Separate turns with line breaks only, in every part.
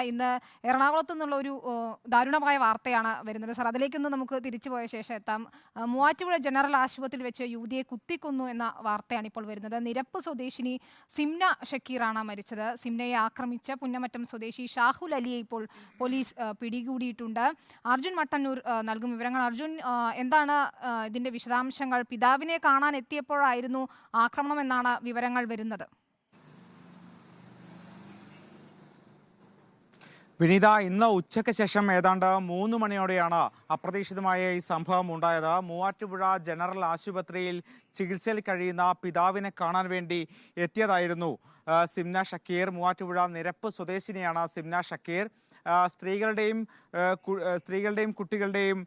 ഇന്ന് എറണാകുളത്ത് നിന്നുള്ള ഒരു ദാരുണമായ വാർത്തയാണ് വരുന്നത്. സാർ, അതിലേക്കൊന്ന് നമുക്ക് തിരിച്ചു പോയ ശേഷം എത്താം. മൂവാറ്റുപുഴ ജനറൽ ആശുപത്രിയിൽ വെച്ച് യുവതിയെ കുത്തിക്കൊന്നു എന്ന വാർത്തയാണ് ഇപ്പോൾ വരുന്നത്. നിരപ്പ് സ്വദേശിനി സിംന ഷക്കീറാണ് മരിച്ചത്. സിംനയെ ആക്രമിച്ച പുന്നമറ്റം സ്വദേശി ഷാഹുൽ അലിയെ ഇപ്പോൾ പോലീസ് പിടികൂടിയിട്ടുണ്ട്. അർജുൻ മട്ടന്നൂർ നൽകും വിവരങ്ങൾ. അർജുൻ, എന്താണ് ഇതിന്റെ വിശദാംശങ്ങൾ? പിതാവിനെ കാണാൻ എത്തിയപ്പോഴായിരുന്നു ആക്രമണം എന്നാണ് വിവരങ്ങൾ വരുന്നത്.
വിനീത, ഇന്ന് ഉച്ചയ്ക്ക് ശേഷം ഏതാണ്ട് 3 മണിയോടെയാണ് അപ്രതീക്ഷിതമായ ഈ സംഭവം ഉണ്ടായത്. മൂവാറ്റുപുഴ ജനറൽ ആശുപത്രിയിൽ ചികിത്സയിൽ കഴിയുന്ന പിതാവിനെ കാണാൻ വേണ്ടി എത്തിയതായിരുന്നു സിംന ഷക്കീർ. മൂവാറ്റുപുഴ നിരപ്പ് സ്വദേശിനിയാണ് സിംന ഷക്കീർ. സ്ത്രീകളുടെയും കുട്ടികളുടെയും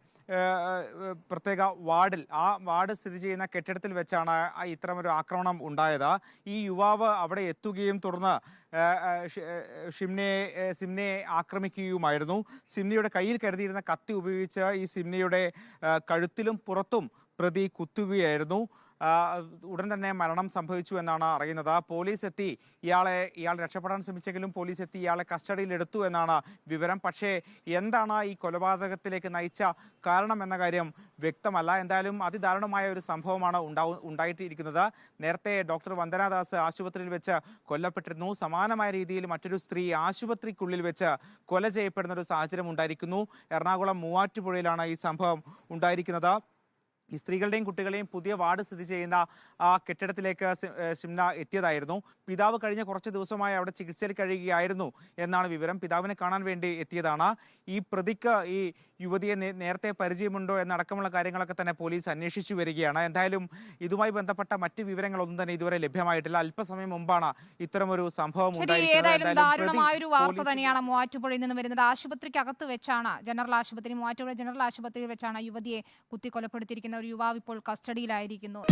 പ്രത്യേക വാർഡിൽ, ആ വാർഡ് സ്ഥിതി ചെയ്യുന്ന കെട്ടിടത്തിൽ വെച്ചാണ് ഇത്തരമൊരു ആക്രമണം ഉണ്ടായത്. ഈ യുവാവ് അവിടെ എത്തുകയും തുടർന്ന് സിംനയെ ആക്രമിക്കുകയുമായിരുന്നു. സിംനയുടെ കയ്യിൽ കരുതിയിരുന്ന കത്തി ഉപയോഗിച്ച് ഈ സിംനയുടെ കഴുത്തിലും പുറത്തും പ്രതി കുത്തുകയായിരുന്നു. ഉടൻ തന്നെ മരണം സംഭവിച്ചു എന്നാണ് അറിയുന്നത്. പോലീസ് എത്തി ഇയാൾ രക്ഷപ്പെടാൻ ശ്രമിച്ചെങ്കിലും പോലീസ് എത്തി ഇയാളെ കസ്റ്റഡിയിലെടുത്തു എന്നാണ് വിവരം. പക്ഷേ എന്താണ് ഈ കൊലപാതകത്തിലേക്ക് നയിച്ച കാരണം എന്ന കാര്യം വ്യക്തമല്ല. എന്തായാലും അതിദാരുണമായ ഒരു സംഭവമാണ് ഉണ്ടായിട്ടിരിക്കുന്നത്. നേരത്തെ ഡോക്ടർ വന്ദനാദാസ് ആശുപത്രിയിൽ വെച്ച് കൊല്ലപ്പെട്ടിരുന്നു. സമാനമായ രീതിയിൽ മറ്റൊരു സ്ത്രീ ആശുപത്രിക്കുള്ളിൽ വെച്ച് കൊല ചെയ്യപ്പെടുന്ന ഒരു സാഹചര്യം ഉണ്ടായിരിക്കുന്നു. എറണാകുളം മൂവാറ്റുപുഴയിലാണ് ഈ സംഭവം ഉണ്ടായിരിക്കുന്നത്. ഈ സ്ത്രീകളുടെയും കുട്ടികളെയും പുതിയ വാർഡ് സ്ഥിതി ചെയ്യുന്ന ആ കെട്ടിടത്തിലേക്ക് സിംന എത്തിയതായിരുന്നു. പിതാവ് കഴിഞ്ഞ കുറച്ച് ദിവസമായി അവിടെ ചികിത്സയിൽ കഴിയുകയായിരുന്നു എന്നാണ് വിവരം. പിതാവിനെ കാണാൻ വേണ്ടി എത്തിയതാണ്. ഈ പ്രതിക്ക് ഈ യുവതിയെ നേരത്തെ പരിചയമുണ്ടോ എന്നടക്കമുള്ള കാര്യങ്ങളൊക്കെ തന്നെ പോലീസ് അന്വേഷിച്ചു വരികയാണ്. എന്തായാലും ഇതുമായി ബന്ധപ്പെട്ട മറ്റ് വിവരങ്ങളൊന്നും തന്നെ ഇതുവരെ ലഭ്യമായിട്ടില്ല. അല്പസമയം മുമ്പാണ് ഇത്തരമൊരു സംഭവം ഉണ്ടായിരിക്കുന്നത്.
ദാരുണമായൊരു വാർത്ത തന്നെയാണ് മൂവാറ്റുപുഴയിൽ നിന്ന് വരുന്നത്. ആശുപത്രിക്കകത്ത് വെച്ചാണ്, മൂവാറ്റുപുഴ ജനറൽ ആശുപത്രിയിൽ വെച്ചാണ് യുവതിയെ കുത്തിക്കൊലപ്പെടുത്തിയിരിക്കുന്ന ഒരു യുവാവ് ഇപ്പോൾ കസ്റ്റഡിയിലായിരിക്കുന്നു.